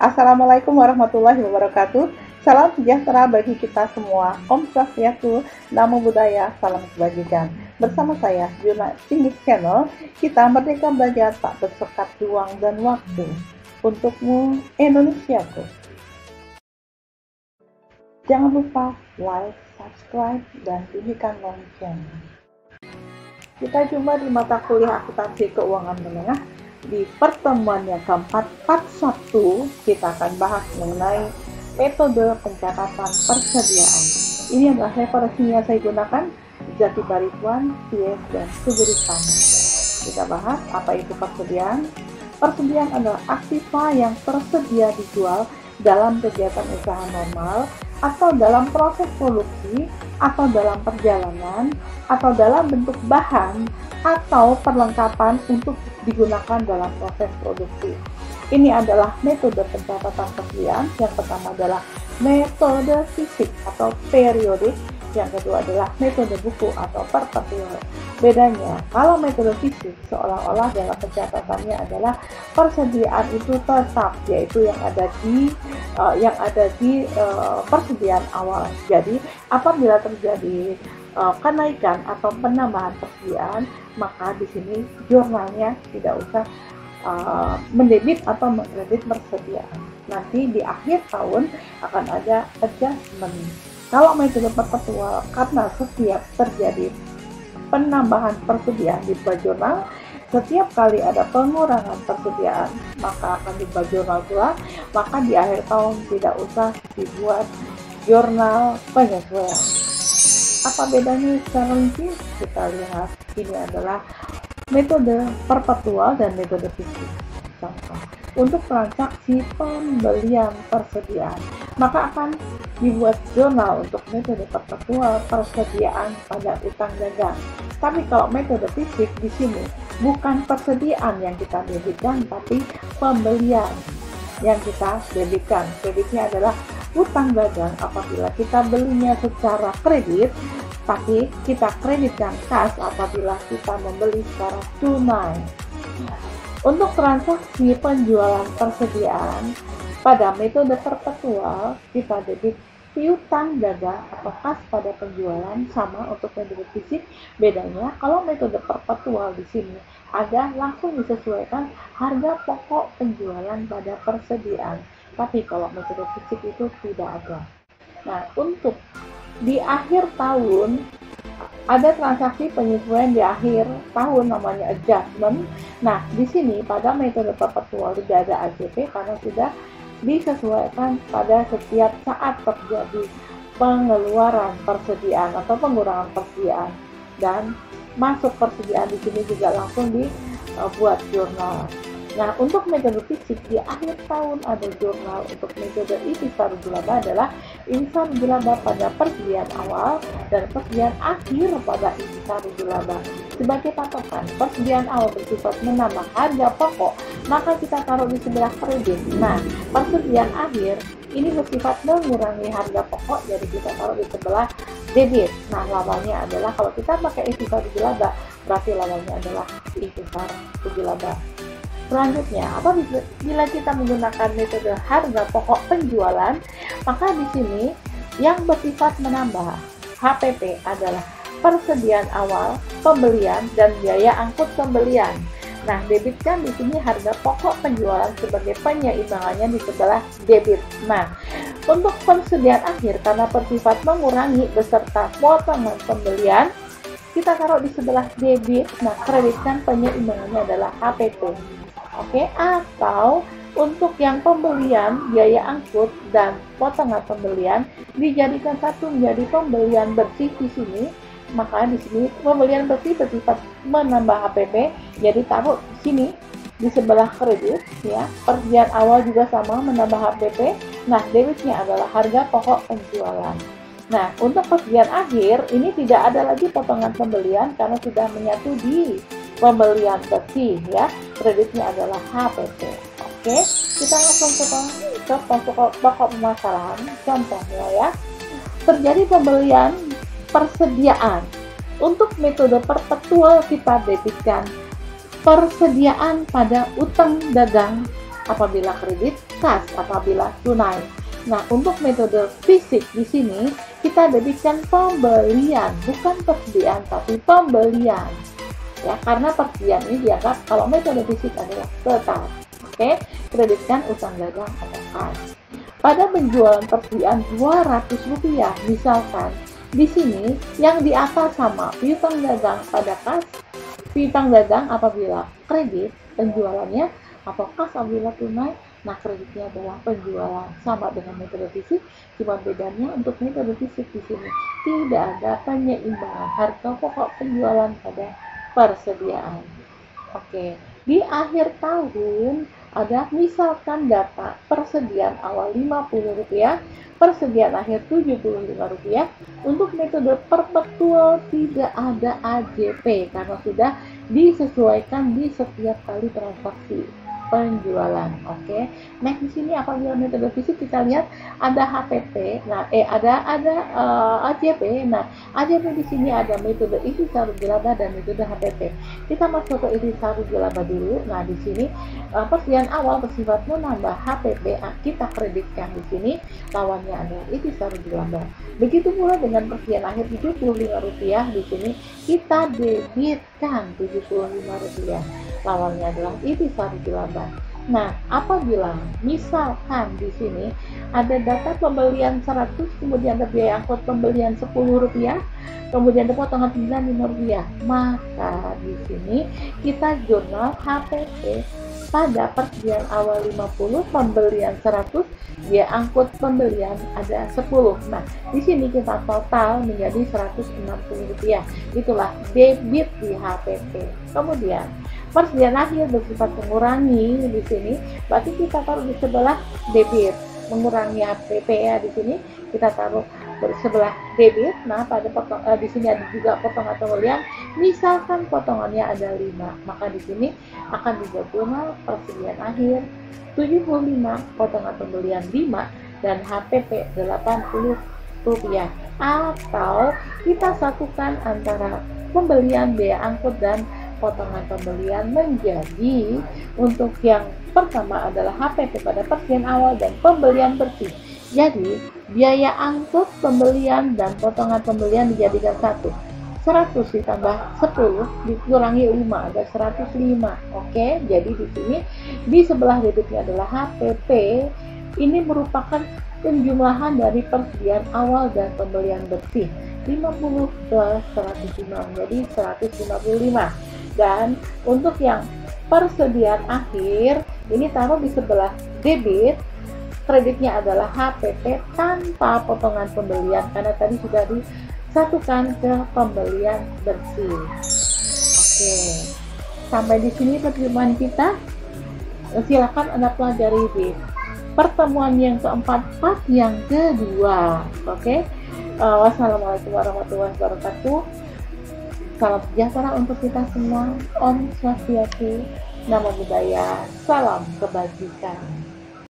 Assalamualaikum warahmatullahi wabarakatuh. Salam sejahtera bagi kita semua. Om Swastiastu, Namo Buddhaya, salam kebajikan. Bersama saya, Juna Singgis Channel, kita merdeka belajar tak bersekat ruang dan waktu. Untukmu, Indonesiaku. Jangan lupa like, subscribe, dan bunyikan lonceng. Kita jumpa di mata kuliah akuntansi keuangan menengah. Di pertemuan yang keempat, part 1, kita akan bahas mengenai metode pencatatan persediaan. Ini adalah referensinya saya gunakan, Jati Barituan, Pies, dan Sugiritan. Kita bahas apa itu persediaan. Persediaan adalah aktiva yang tersedia dijual dalam kegiatan usaha normal, atau dalam proses produksi, atau dalam perjalanan, atau dalam bentuk bahan, atau perlengkapan untuk digunakan dalam proses produksi. Ini adalah metode pencatatan persediaan. Yang pertama adalah metode fisik atau periodik, yang kedua adalah metode buku atau perpetual. Bedanya, kalau metode fisik seolah-olah dalam pencatatannya adalah persediaan itu tetap, yaitu yang ada di persediaan awal. Jadi apabila terjadi kenaikan atau penambahan persediaan, maka di sini jurnalnya tidak usah mendebit atau mengkredit persediaan. Nanti di akhir tahun akan ada adjustment. Kalau metode perpetual, karena setiap terjadi penambahan persediaan di buat jurnal, setiap kali ada pengurangan persediaan, maka akan dibuat jurnal pula, maka di akhir tahun tidak usah dibuat jurnal penyesuaian. Apa bedanya secara rinci? Kita lihat, ini adalah metode perpetual dan metode fisik. Contoh, untuk transaksi pembelian persediaan, maka akan dibuat jurnal untuk metode perpetual persediaan pada utang dagang. Tapi kalau metode fisik di sini bukan persediaan yang kita debitkan, tapi pembelian yang kita debitkan. Debitnya adalah utang dagang apabila kita belinya secara kredit, tapi kita kreditkan kas apabila kita membeli secara tunai. Untuk transaksi penjualan persediaan pada metode perpetual, kita debit piutang dagang atau kas pada penjualan. Sama untuk metode fisik. Bedanya, kalau metode perpetual di sini ada langsung disesuaikan harga pokok penjualan pada persediaan. Tapi kalau metode fisik itu tidak ada. Nah, untuk di akhir tahun ada transaksi penyesuaian di akhir tahun, namanya adjustment. Nah, di sini pada metode perpetual tidak ada AJP karena sudah disesuaikan pada setiap saat terjadi pengeluaran persediaan atau pengurangan persediaan, dan masuk persediaan di sini juga langsung dibuat jurnal. Nah, untuk metode fisik di akhir tahun ada jurnal. Untuk metode intisar rujulaba adalah intisar rujulaba pada persediaan awal dan persediaan akhir pada intisar rujulaba. Sebagai patokan, persediaan awal bersifat menambah harga pokok, maka kita taruh di sebelah kredit. Nah, persediaan akhir ini bersifat mengurangi harga pokok, jadi kita taruh di sebelah debit. Nah, lawannya adalah, kalau kita pakai intisar rujulaba, berarti lawannya adalah intisar rujulaba. Selanjutnya, apabila kita menggunakan metode harga pokok penjualan, maka di sini yang bersifat menambah HPP adalah persediaan awal, pembelian, dan biaya angkut pembelian. Nah, debitkan di sini harga pokok penjualan sebagai penyeimbangannya di sebelah debit. Nah, untuk persediaan akhir karena bersifat mengurangi beserta potongan pembelian, kita taruh di sebelah debit. Nah, kreditkan penyeimbangannya adalah HPP. Oke, atau untuk yang pembelian, biaya angkut, dan potongan pembelian dijadikan satu menjadi pembelian bersih di sini. Maka di sini pembelian bersih bersifat menambah HPP, jadi taruh di sini di sebelah kredit, ya. Persediaan awal juga sama, menambah HPP. Nah, debitnya adalah harga pokok penjualan. Nah, untuk persediaan akhir ini tidak ada lagi potongan pembelian karena sudah menyatu di pembelian bersih, ya. Kreditnya adalah HPP. Oke, kita langsung ke pokok permasalahan. Contohnya, ya, terjadi pembelian persediaan. Untuk metode perpetual kita debitkan persediaan pada utang dagang apabila kredit, kas apabila tunai. Nah, untuk metode fisik di sini kita debitkan pembelian, bukan persediaan tapi pembelian. Ya, karena persediaan ini dianggap kalau metode fisik adalah tetap. Oke, kreditkan utang dagang atau kas. Pada penjualan persediaan Rp200, misalkan di sini yang di atas sama piutang dagang pada kas, piutang dagang apabila kredit penjualannya, atau kas apabila tunai. Nah, kreditnya adalah penjualan, sama dengan metode fisik, cuma bedanya untuk metode fisik di sini tidak ada penyeimbangan harga pokok penjualan pada persediaan. Oke, di akhir tahun ada misalkan data persediaan awal Rp50, persediaan akhir Rp75. Untuk metode perpetual tidak ada AJP karena sudah disesuaikan di setiap kali transaksi penjualan. Oke. Nah, di sini apabila metode fisik kita lihat ada HPP. Nah, ada AJP. Nah, AJP di sini ada metode ikhtisarul jalabah dan metode HPP. Kita masuk ke ikhtisarul jalabah dulu. Nah, di sini persediaan awal bersifat menambah HPP, kita kreditkan di sini, lawannya adalah ikhtisarul jalabah. Begitu pula dengan persediaan akhir Rp75, di sini kita debitkan Rp75, lawannya adalah ikhtisarul jalabah. Nah, apabila misalkan di sini ada data pembelian 100, kemudian ada biaya angkut pembelian Rp10, kemudian ada potongan pembelian Rp5, maka di sini kita jurnal HPP pada persediaan awal 50, pembelian 100, biaya angkut pembelian ada 10. Nah, di sini kita total menjadi Rp160. Itulah debit di HPP. Kemudian persediaan akhir bersifat mengurangi di sini, berarti kita taruh di sebelah debit, mengurangi HPP ya. Di sini kita taruh sebelah debit. Nah, pada di sini ada juga potongan pembelian. Misalkan potongannya ada 5, maka di sini akan dibuat jurnal persediaan akhir 75, potongan pembelian 5, dan HPP Rp80. Atau kita satukan antara pembelian, biaya angkut, dan potongan pembelian menjadi, untuk yang pertama adalah HPP pada persediaan awal dan pembelian bersih. Jadi biaya angkut, pembelian, dan potongan pembelian dijadikan satu. 100 ditambah 10 dikurangi 5 ada 105. Oke, jadi di sini di sebelah debitnya adalah HPP. Ini merupakan penjumlahan dari persediaan awal dan pembelian bersih. 50 plus 105 menjadi 155. Dan untuk yang persediaan akhir ini taruh di sebelah debit, kreditnya adalah HPP tanpa potongan pembelian karena tadi sudah disatukan ke pembelian bersih. Oke, sampai di sini pertemuan kita. Silakan Anda pelajari di pertemuan yang keempat, part yang kedua. Oke, wassalamualaikum warahmatullahi wabarakatuh. Salam sejahtera untuk kita semua. Om Swastiastu, Namo Buddhaya, salam kebajikan.